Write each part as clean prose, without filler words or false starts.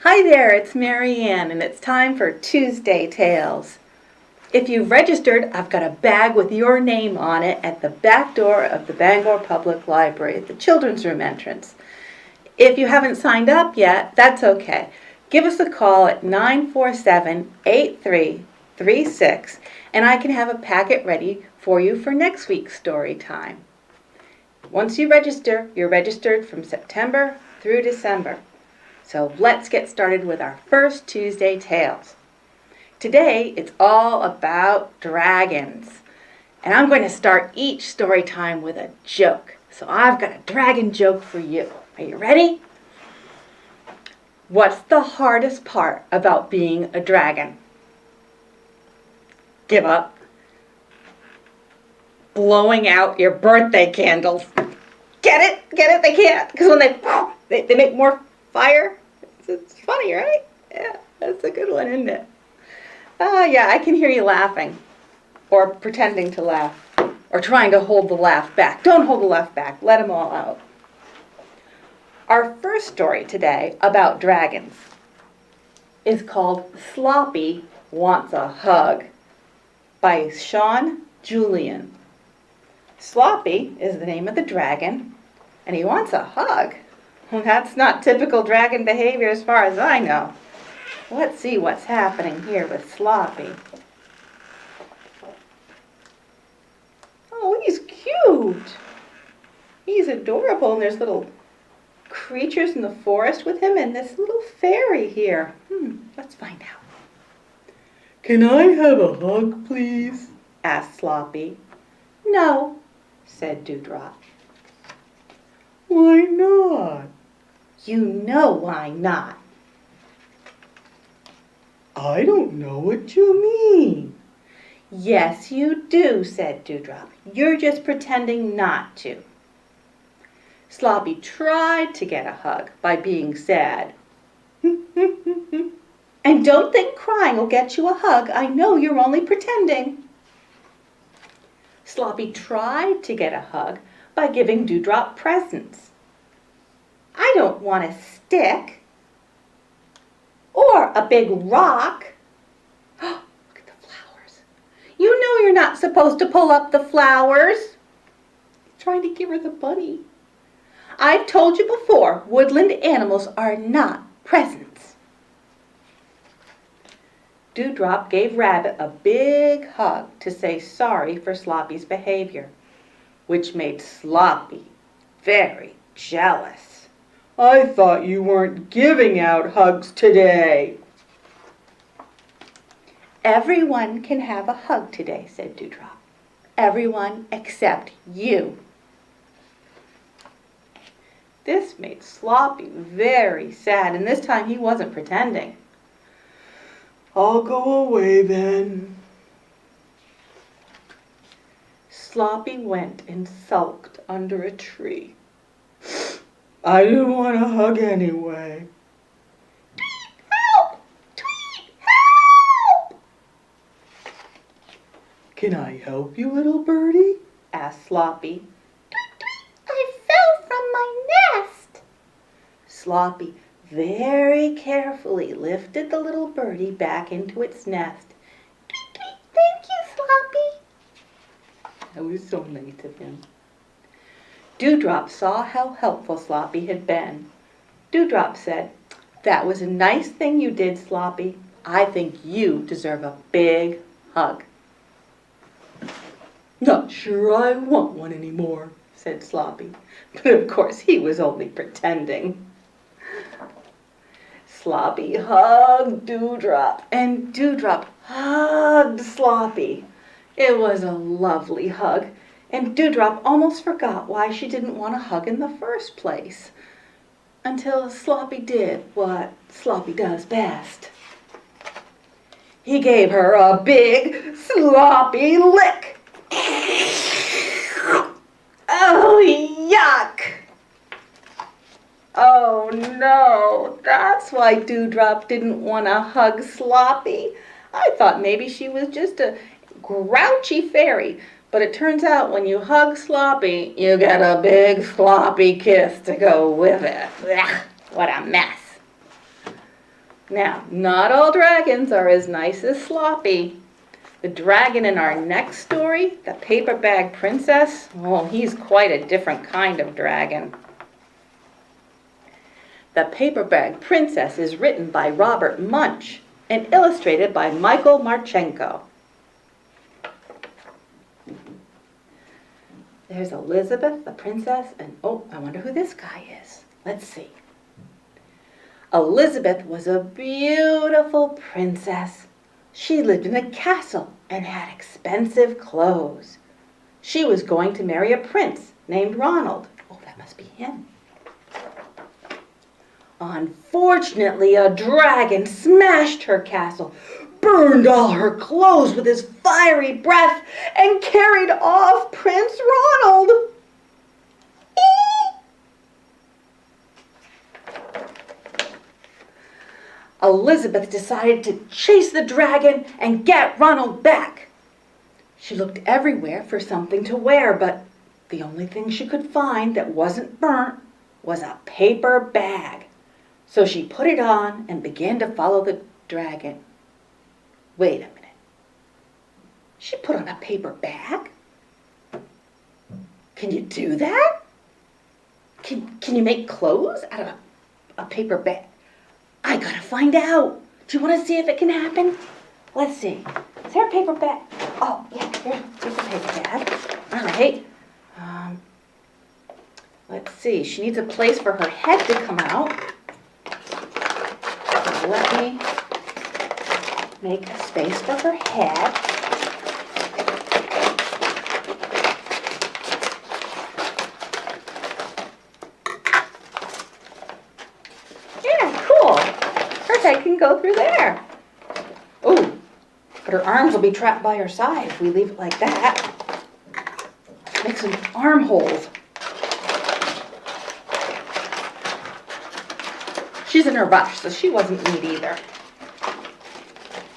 Hi there, it's Maryann, and it's time for Tuesday Tales. If you've registered, I've got a bag with your name on it at the back door of the Bangor Public Library at the children's room entrance. If you haven't signed up yet, that's okay. Give us a call at 947-8336, and I can have a packet ready for you for next week's story time. Once you register, you're registered from September through December. So let's get started with our first Tuesday Tales. Today, it's all about dragons. And I'm going to start each story time with a joke. So I've got a dragon joke for you. Are you ready? What's the hardest part about being a dragon? Give up. Blowing out your birthday candles. Get it? Get it? They can't. Because when they make more fire. It's funny, right? Yeah, that's a good one, isn't it? Yeah, I can hear you laughing. Or pretending to laugh. Or trying to hold the laugh back. Don't hold the laugh back. Let them all out. Our first story today about dragons is called Sloppy Wants a Hug by Sean Julian. Sloppy is the name of the dragon, and he wants a hug. Well, that's not typical dragon behavior as far as I know. Let's see what's happening here with Sloppy. Oh, he's cute. He's adorable, and there's little creatures in the forest with him and this little fairy here. Let's find out. Can I have a hug, please? Asked Sloppy. No, said Dewdrop. Why not? You know why not. I don't know what you mean. Yes, you do, said Dewdrop. You're just pretending not to. Sloppy tried to get a hug by being sad. And don't think crying will get you a hug. I know you're only pretending. Sloppy tried to get a hug by giving Dewdrop presents. I don't want a stick or a big rock. Look at the flowers. You know you're not supposed to pull up the flowers. He's trying to give her the bunny. I've told you before, woodland animals are not presents. Dewdrop gave Rabbit a big hug to say sorry for Sloppy's behavior, which made Sloppy very jealous. I thought you weren't giving out hugs today. Everyone can have a hug today, said Dewdrop. Everyone except you. This made Sloppy very sad, and this time he wasn't pretending. I'll go away then. Sloppy went and sulked under a tree. I didn't want a hug anyway. Tweet, help! Tweet, help! Can I help you, little birdie? Asked Sloppy. Tweet, tweet, I fell from my nest. Sloppy very carefully lifted the little birdie back into its nest. Tweet, tweet, thank you, Sloppy. That was so nice of him. Dewdrop saw how helpful Sloppy had been. Dewdrop said, "That was a nice thing you did, Sloppy. I think you deserve a big hug." Not sure I want one anymore, said Sloppy. But of course he was only pretending. Sloppy hugged Dewdrop, and Dewdrop hugged Sloppy. It was a lovely hug, and Dewdrop almost forgot why she didn't want a hug in the first place, until Sloppy did what Sloppy does best. He gave her a big, sloppy lick. Oh, yuck! Oh, no, that's why Dewdrop didn't want to hug Sloppy. I thought maybe she was just a grouchy fairy, but it turns out when you hug Sloppy, you get a big sloppy kiss to go with it. Ugh, what a mess. Now, not all dragons are as nice as Sloppy. The dragon in our next story, the Paperbag Princess, oh, he's quite a different kind of dragon. The Paperbag Princess is written by Robert Munsch and illustrated by Michael Martchecnko. There's Elizabeth, the princess, and oh, I wonder who this guy is. Let's see. Elizabeth was a beautiful princess. She lived in a castle and had expensive clothes. She was going to marry a prince named Ronald. Oh, that must be him. Unfortunately, a dragon smashed her castle, burned all her clothes with his fiery breath, and carried off Prince Ronald. Elizabeth decided to chase the dragon and get Ronald back. She looked everywhere for something to wear, but the only thing she could find that wasn't burnt was a paper bag. So she put it on and began to follow the dragon. Wait a minute. She put on a paper bag? Can you do that? Can you make clothes out of a paper bag? I gotta find out. Do you want to see if it can happen? Let's see. Is there a paper bag? Oh, yeah, here's a paper bag. All right. Let's see. She needs a place for her head to come out. So let me make a space for her head. Yeah, cool. Her head can go through there. Oh, but her arms will be trapped by her side if we leave it like that. Make some armholes. She's in a rush, so she wasn't neat either.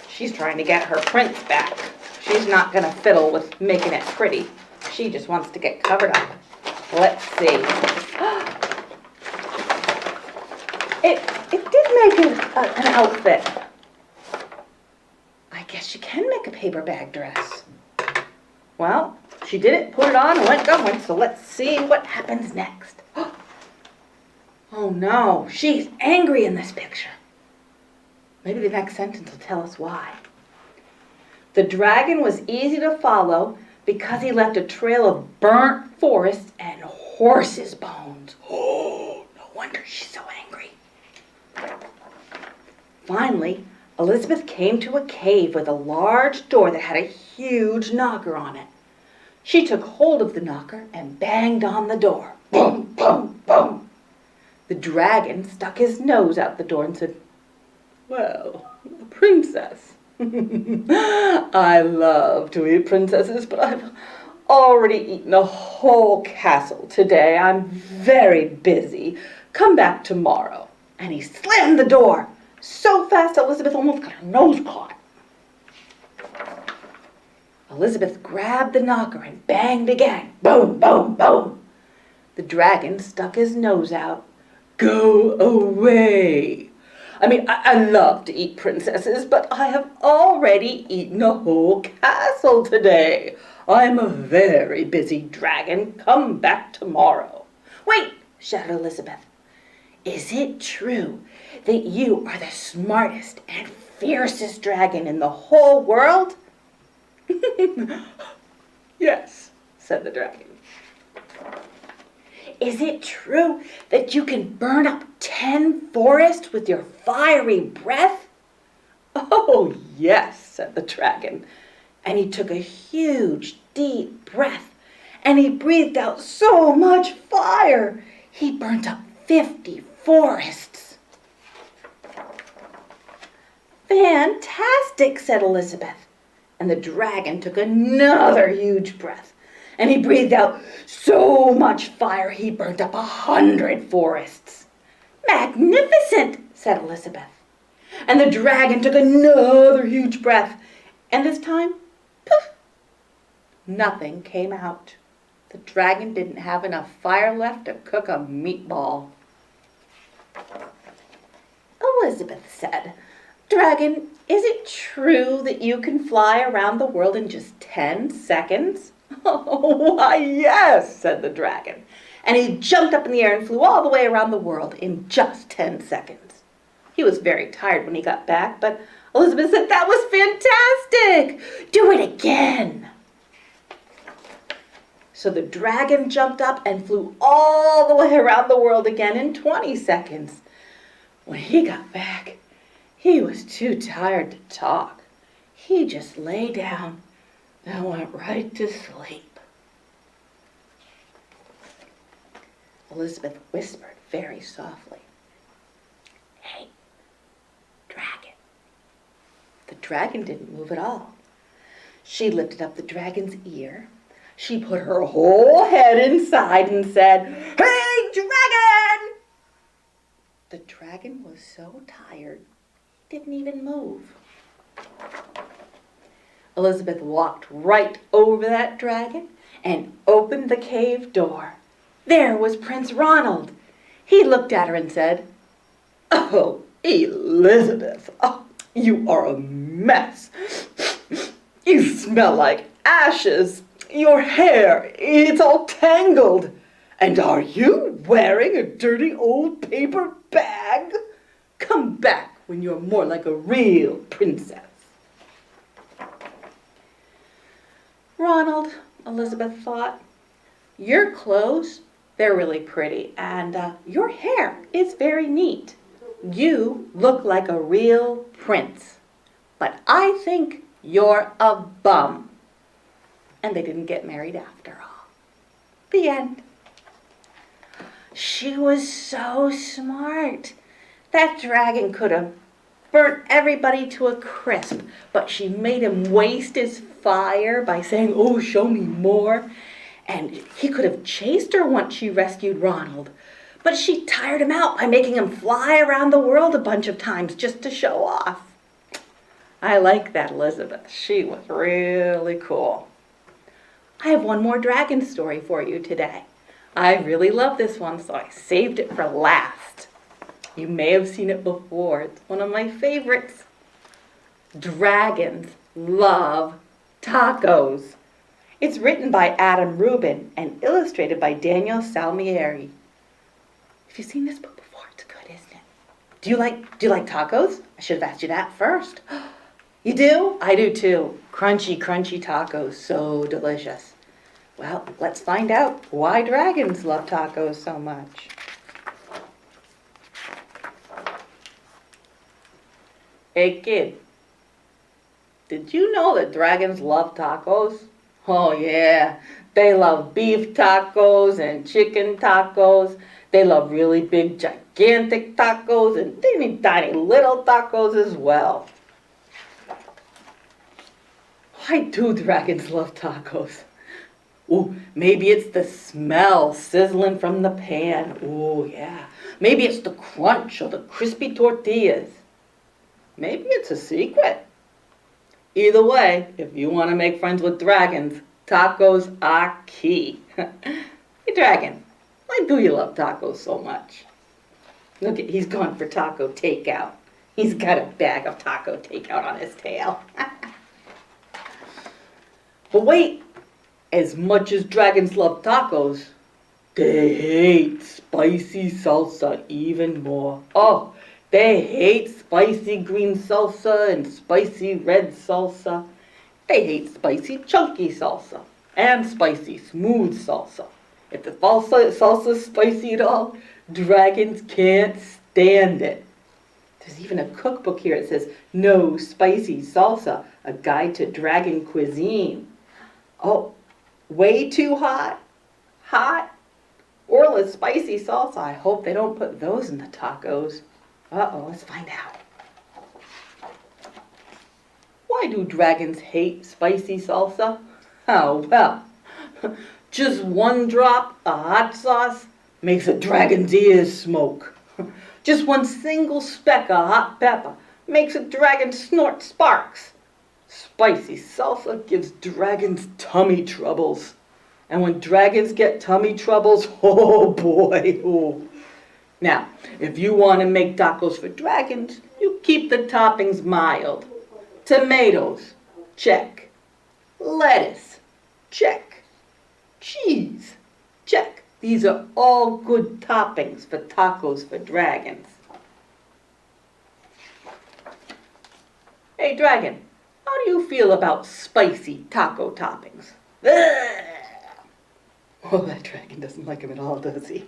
She's trying to get her prince back. She's not going to fiddle with making it pretty. She just wants to get covered up. Let's see. It did make an outfit. I guess you can make a paper bag dress. Well, she did it, put it on, and went going, so let's see what happens next. Oh no, she's angry in this picture. Maybe the next sentence will tell us why. The dragon was easy to follow because he left a trail of burnt forest and horse's bones. Oh, no wonder she's so angry. Finally, Elizabeth came to a cave with a large door that had a huge knocker on it. She took hold of the knocker and banged on the door. Boom, boom, boom. The dragon stuck his nose out the door and said, "Well, a princess. I love to eat princesses, but I've already eaten a whole castle today. I'm very busy. Come back tomorrow." And he slammed the door so fast Elizabeth almost got her nose caught. Elizabeth grabbed the knocker and banged again. Boom, boom, boom. The dragon stuck his nose out. "Go away. I mean, I love to eat princesses, but I have already eaten a whole castle today. I'm a very busy dragon. Come back tomorrow." "Wait," shouted Elizabeth. "Is it true that you are the smartest and fiercest dragon in the whole world?" "Yes," said the dragon. "Is it true that you can burn up 10 forests with your fiery breath?" "Oh, yes," said the dragon. And he took a huge, deep breath, and he breathed out so much fire, he burnt up 50 forests. "Fantastic," said Elizabeth. And the dragon took another huge breath, and he breathed out so much fire he burnt up 100 forests. "Magnificent," said Elizabeth. And the dragon took another huge breath, and this time, poof, nothing came out. The dragon didn't have enough fire left to cook a meatball. Elizabeth said, "Dragon, is it true that you can fly around the world in just 10 seconds?" "Oh, why, yes," said the dragon. And he jumped up in the air and flew all the way around the world in just 10 seconds. He was very tired when he got back, but Elizabeth said, "That was fantastic! Do it again." So the dragon jumped up and flew all the way around the world again in 20 seconds. When he got back, he was too tired to talk. He just lay down and went right to sleep. Elizabeth whispered very softly, "Hey, dragon." The dragon didn't move at all. She lifted up the dragon's ear. She put her whole head inside and said, "Hey, dragon!" The dragon was so tired, he didn't even move. Elizabeth walked right over that dragon and opened the cave door. There was Prince Ronald. He looked at her and said, "Oh, Elizabeth, oh, you are a mess. You smell like ashes. Your hair, it's all tangled. And are you wearing a dirty old paper bag? Come back when you're more like a real princess." "Ronald," Elizabeth thought, "your clothes, they're really pretty, and your hair is very neat. You look like a real prince, but I think you're a bum." And they didn't get married after all. The end. She was so smart. That dragon could have burnt everybody to a crisp, but she made him waste his fire by saying, "Oh, show me more." And he could have chased her once she rescued Ronald, but she tired him out by making him fly around the world a bunch of times just to show off. I like that Elizabeth. She was really cool. I have one more dragon story for you today. I really love this one, so I saved it for last. You may have seen it before. It's one of my favorites. Dragons love tacos. It's written by Adam Rubin and illustrated by Daniel Salmieri. Have you seen this book before? It's good, isn't it? Do you like tacos? I should have asked you that first. You do? I do too. Crunchy, crunchy tacos. So delicious. Well, let's find out why dragons love tacos so much. Hey kid, did you know that dragons love tacos? Oh yeah, they love beef tacos and chicken tacos. They love really big, gigantic tacos and teeny tiny little tacos as well. Why do dragons love tacos? Ooh, maybe it's the smell sizzling from the pan. Ooh, yeah. Maybe it's the crunch or the crispy tortillas. Maybe it's a secret. Either way, if you want to make friends with dragons, tacos are key. Hey, dragon, why do you love tacos so much? Look, he's gone for taco takeout. He's got a bag of taco takeout on his tail. But wait, as much as dragons love tacos, they hate spicy salsa even more. Oh, they hate spicy green salsa and spicy red salsa. They hate spicy chunky salsa and spicy smooth salsa. If the salsa's spicy at all, dragons can't stand it. There's even a cookbook here. It says, "No Spicy Salsa, a guide to dragon cuisine." Oh, way too hot? Hot? Or the spicy salsa. I hope they don't put those in the tacos. Uh-oh, let's find out. Why do dragons hate spicy salsa? Oh, well, just one drop of hot sauce makes a dragon's ears smoke. Just one single speck of hot pepper makes a dragon snort sparks. Spicy salsa gives dragons tummy troubles. And when dragons get tummy troubles, oh boy, oh, Now, if you want to make tacos for dragons, you keep the toppings mild. Tomatoes, check. Lettuce, check. Cheese, check. These are all good toppings for tacos for dragons. Hey, dragon, how do you feel about spicy taco toppings? Ugh. Oh, that dragon doesn't like him at all, does he?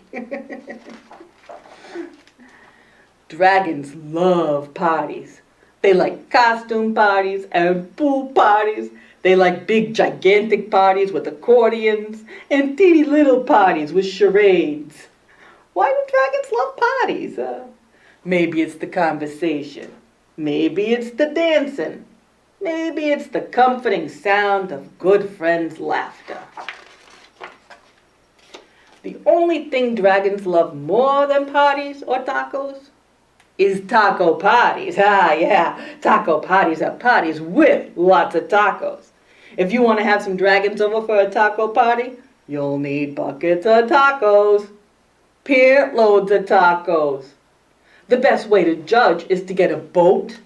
Dragons love parties. They like costume parties and pool parties. They like big, gigantic parties with accordions and teeny little parties with charades. Why do dragons love parties? Maybe it's the conversation. Maybe it's the dancing. Maybe it's the comforting sound of good friends' laughter. The only thing dragons love more than parties or tacos is taco parties. Ah, yeah, taco parties are parties with lots of tacos. If you want to have some dragons over for a taco party, you'll need buckets of tacos, pint loads of tacos. The best way to judge is to get a boat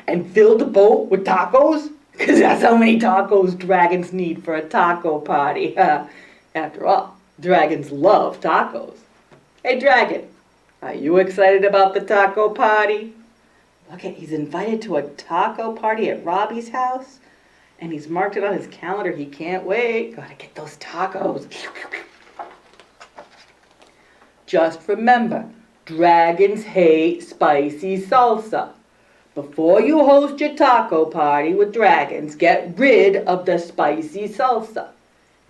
and fill the boat with tacos, because that's how many tacos dragons need for a taco party. After all, dragons love tacos. Hey, dragon, are you excited about the taco party? Look at, he's invited to a taco party at Robbie's house, and he's marked it on his calendar. He can't wait. Gotta get those tacos. Just remember, dragons hate spicy salsa. Before you host your taco party with dragons, get rid of the spicy salsa.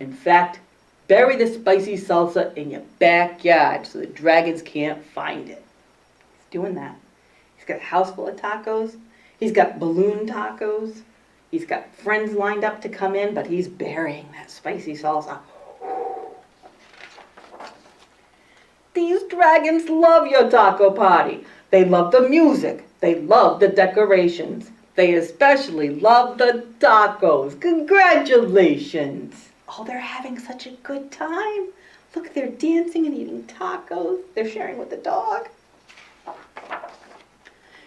In fact, bury the spicy salsa in your backyard so the dragons can't find it. He's doing that. He's got a house full of tacos. He's got balloon tacos. He's got friends lined up to come in, but he's burying that spicy salsa. These dragons love your taco party. They love the music. They love the decorations. They especially love the tacos. Congratulations. Oh, they're having such a good time. Look, they're dancing and eating tacos. They're sharing with the dog.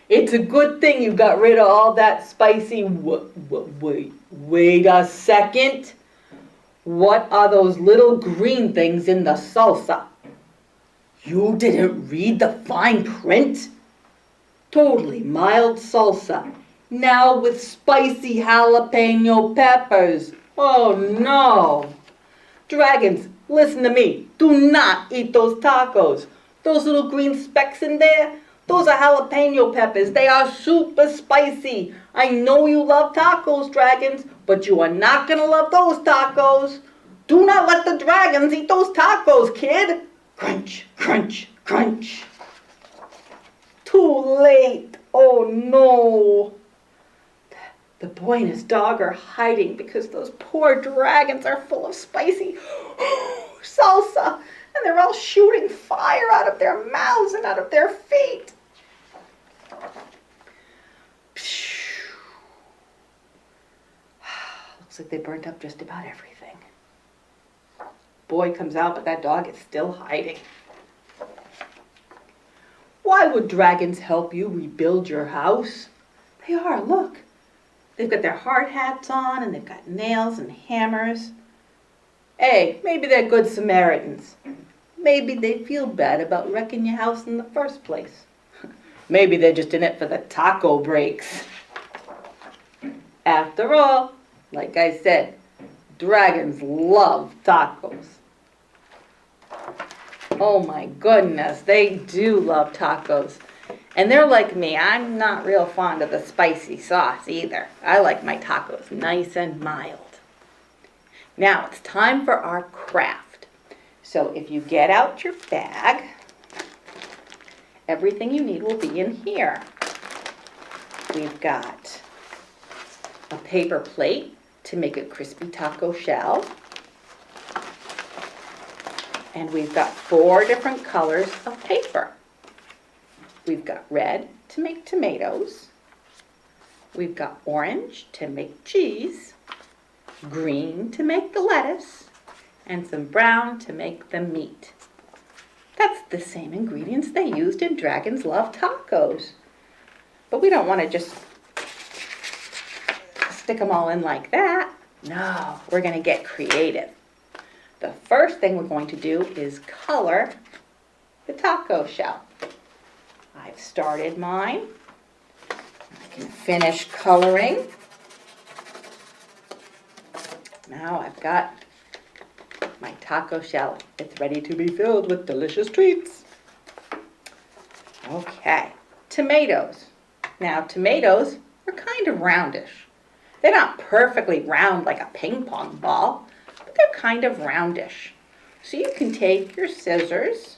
It's a good thing you got rid of all that spicy... Wait a second. What are those little green things in the salsa? You didn't read the fine print? Totally mild salsa. Now with spicy jalapeno peppers. Oh no. Dragons, listen to me. Do not eat those tacos. Those little green specks in there, those are jalapeno peppers. They are super spicy. I know you love tacos, dragons, but you are not going to love those tacos. Do not let the dragons eat those tacos, kid. Crunch, crunch, crunch. Too late. Oh no. The boy and his dog are hiding because those poor dragons are full of spicy salsa, and they're all shooting fire out of their mouths and out of their feet. Looks like they burnt up just about everything. Boy comes out, but that dog is still hiding. Why would dragons help you rebuild your house? They are, look. They've got their hard hats on, and they've got nails and hammers. Hey, maybe they're good Samaritans. Maybe they feel bad about wrecking your house in the first place. Maybe they're just in it for the taco breaks. After all, like I said, dragons love tacos. Oh my goodness, they do love tacos. And they're like me, I'm not real fond of the spicy sauce either. I like my tacos nice and mild. Now it's time for our craft. So if you get out your bag, everything you need will be in here. We've got a paper plate to make a crispy taco shell. And we've got 4 different colors of paper. We've got red to make tomatoes. We've got orange to make cheese, green to make the lettuce, and some brown to make the meat. That's the same ingredients they used in Dragons Love Tacos. But we don't want to just stick them all in like that. No, we're going to get creative. The first thing we're going to do is color the taco shell. I've started mine. I can finish coloring. Now I've got my taco shell. It's ready to be filled with delicious treats. Okay, tomatoes. Now tomatoes are kind of roundish. They're not perfectly round like a ping pong ball, but they're kind of roundish. So you can take your scissors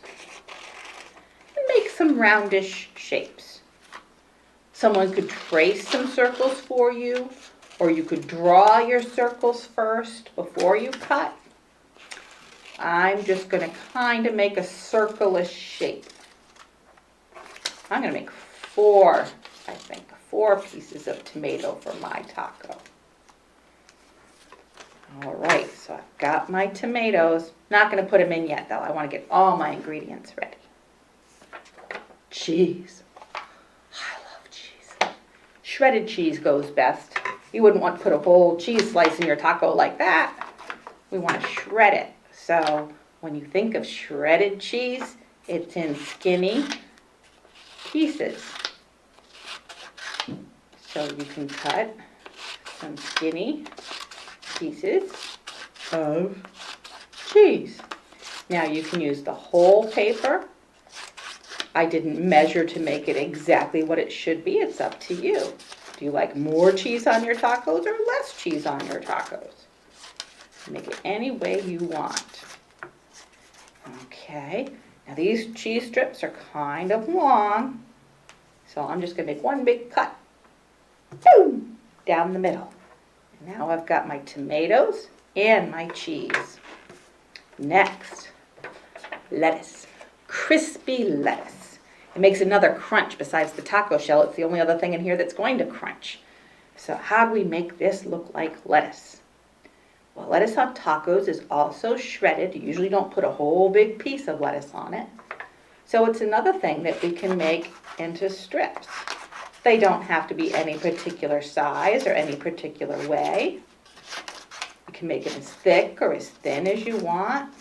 and make some roundish shapes. Someone could trace some circles for you, or you could draw your circles first before you cut. I'm just going to kind of make a circle-ish shape. I'm going to make four pieces of tomato for my taco. All right, so I've got my tomatoes. Not going to put them in yet, though. I want to get all my ingredients ready. Cheese. I love cheese. Shredded cheese goes best. You wouldn't want to put a whole cheese slice in your taco like that. We want to shred it. So when you think of shredded cheese, it's in skinny pieces. So you can cut some skinny pieces of cheese. Now you can use the whole paper. I didn't measure to make it exactly what it should be. It's up to you. Do you like more cheese on your tacos or less cheese on your tacos? Make it any way you want. Okay, now these cheese strips are kind of long, so I'm just going to make one big cut. Boom! Down the middle. And now I've got my tomatoes and my cheese. Next, lettuce. Crispy lettuce. It makes another crunch besides the taco shell. It's the only other thing in here that's going to crunch. So how do we make this look like lettuce? Well, lettuce on tacos is also shredded. You usually don't put a whole big piece of lettuce on it. So it's another thing that we can make into strips. They don't have to be any particular size or any particular way. You can make it as thick or as thin as you want.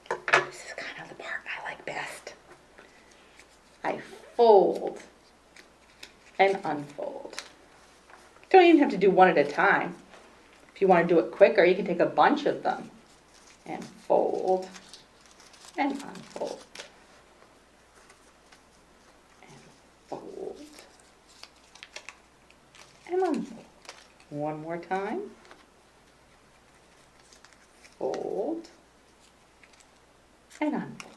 This is kind of the part I like best. I fold and unfold. You don't even have to do one at a time. If you want to do it quicker, you can take a bunch of them and fold and unfold. Fold and unfold. One more time. Fold and unfold.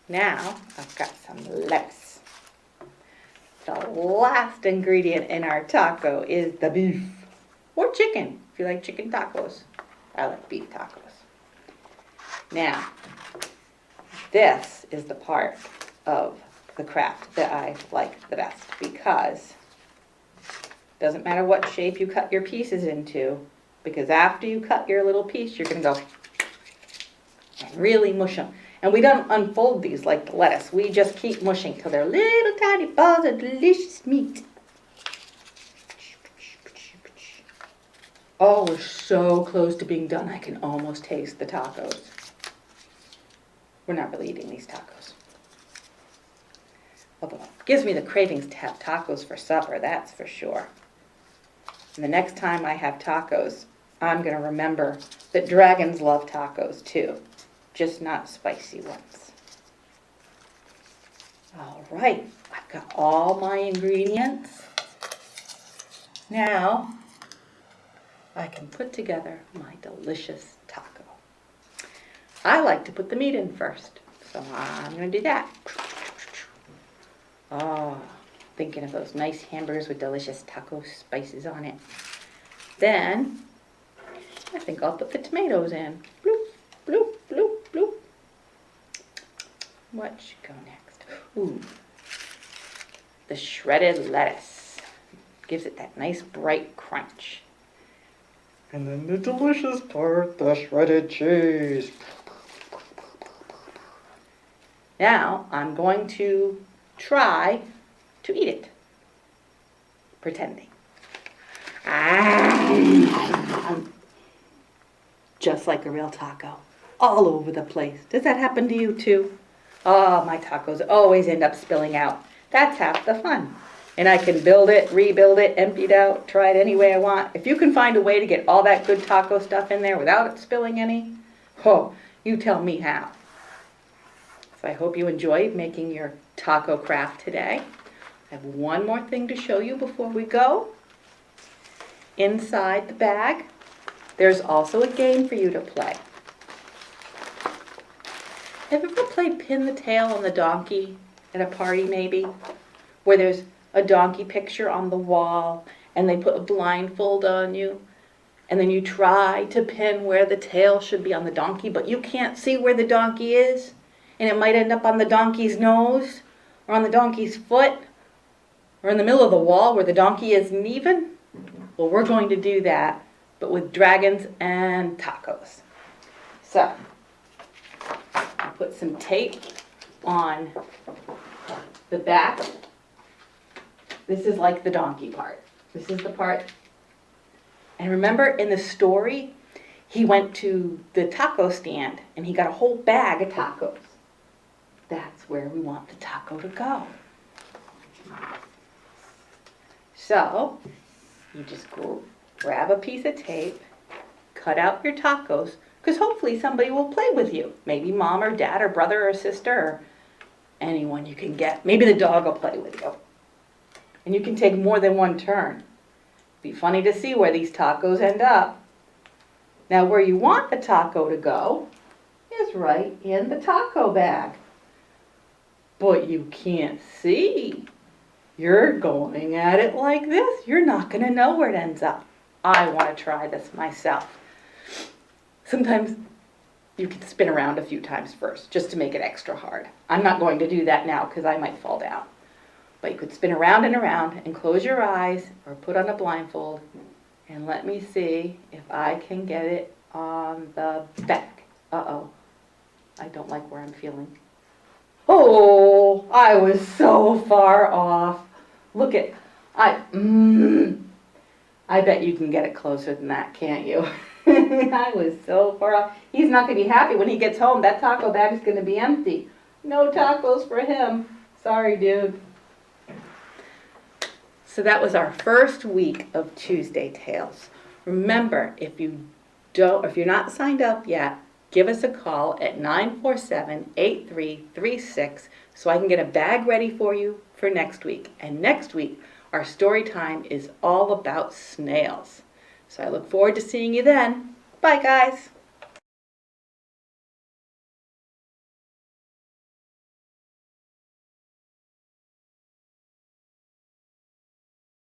Now I've got some lettuce. The last ingredient in our taco is the beef or chicken, if you like chicken tacos. I like beef tacos. Now, this is the part of the craft that I like the best, because it doesn't matter what shape you cut your pieces into, because after you cut your little piece, you're going to go and really mush them. And we don't unfold these like the lettuce. We just keep mushing till they're little tiny balls of delicious meat. Oh, we're so close to being done. I can almost taste the tacos. We're not really eating these tacos. Although it gives me the cravings to have tacos for supper, that's for sure. And the next time I have tacos, I'm going to remember that dragons love tacos too. Just not spicy ones. All right, I've got all my ingredients. Now, I can put together my delicious taco. I like to put the meat in first, so I'm going to do that. Oh, thinking of those nice hamburgers with delicious taco spices on it. Then, I think I'll put the tomatoes in. Bloop, bloop, bloop, bloop. What should go next? Ooh, the shredded lettuce. Gives it that nice bright crunch. And then the delicious part, the shredded cheese. Now I'm going to try to eat it, pretending. Just like a real taco, all over the place. Does that happen to you too? Oh, my tacos always end up spilling out. That's half the fun. And I can build it, rebuild it, empty it out, try it any way I want. If you can find a way to get all that good taco stuff in there without it spilling any, oh, you tell me how. So I hope you enjoyed making your taco craft today. I have one more thing to show you before we go. Inside the bag, there's also a game for you to play. Have you ever played pin the tail on the donkey at a party maybe? Where there's a donkey picture on the wall and they put a blindfold on you and then you try to pin where the tail should be on the donkey, but you can't see where the donkey is, and it might end up on the donkey's nose or on the donkey's foot or in the middle of the wall where the donkey isn't even. Well, we're going to do that, but with dragons and tacos. So I'll put some tape on the back. This is like the donkey part. This is the part. And remember in the story, he went to the taco stand and he got a whole bag of tacos. That's where we want the taco to go. So you just grab a piece of tape, cut out your tacos, because hopefully somebody will play with you. Maybe mom or dad or brother or sister or anyone you can get. Maybe the dog will play with you. And you can take more than one turn. Be funny to see where these tacos end up. Now where you want the taco to go is right in the taco bag. But you can't see. You're going at it like this. You're not going to know where it ends up. I want to try this myself. Sometimes you can spin around a few times first just to make it extra hard. I'm not going to do that now because I might fall down. But you could spin around and close your eyes or put on a blindfold and let me see if I can get it on the back. Uh-oh. I don't like where I'm feeling. Oh, I was so far off. Look at, I bet you can get it closer than that, can't you? I was so far off. He's not going to be happy when he gets home. That taco bag is going to be empty. No tacos for him. Sorry, dude. So that was our first week of Tuesday Tales. Remember, if you're not signed up yet, give us a call at 947-8336 so I can get a bag ready for you for next week. And next week, our story time is all about snails. So I look forward to seeing you then. Bye, guys.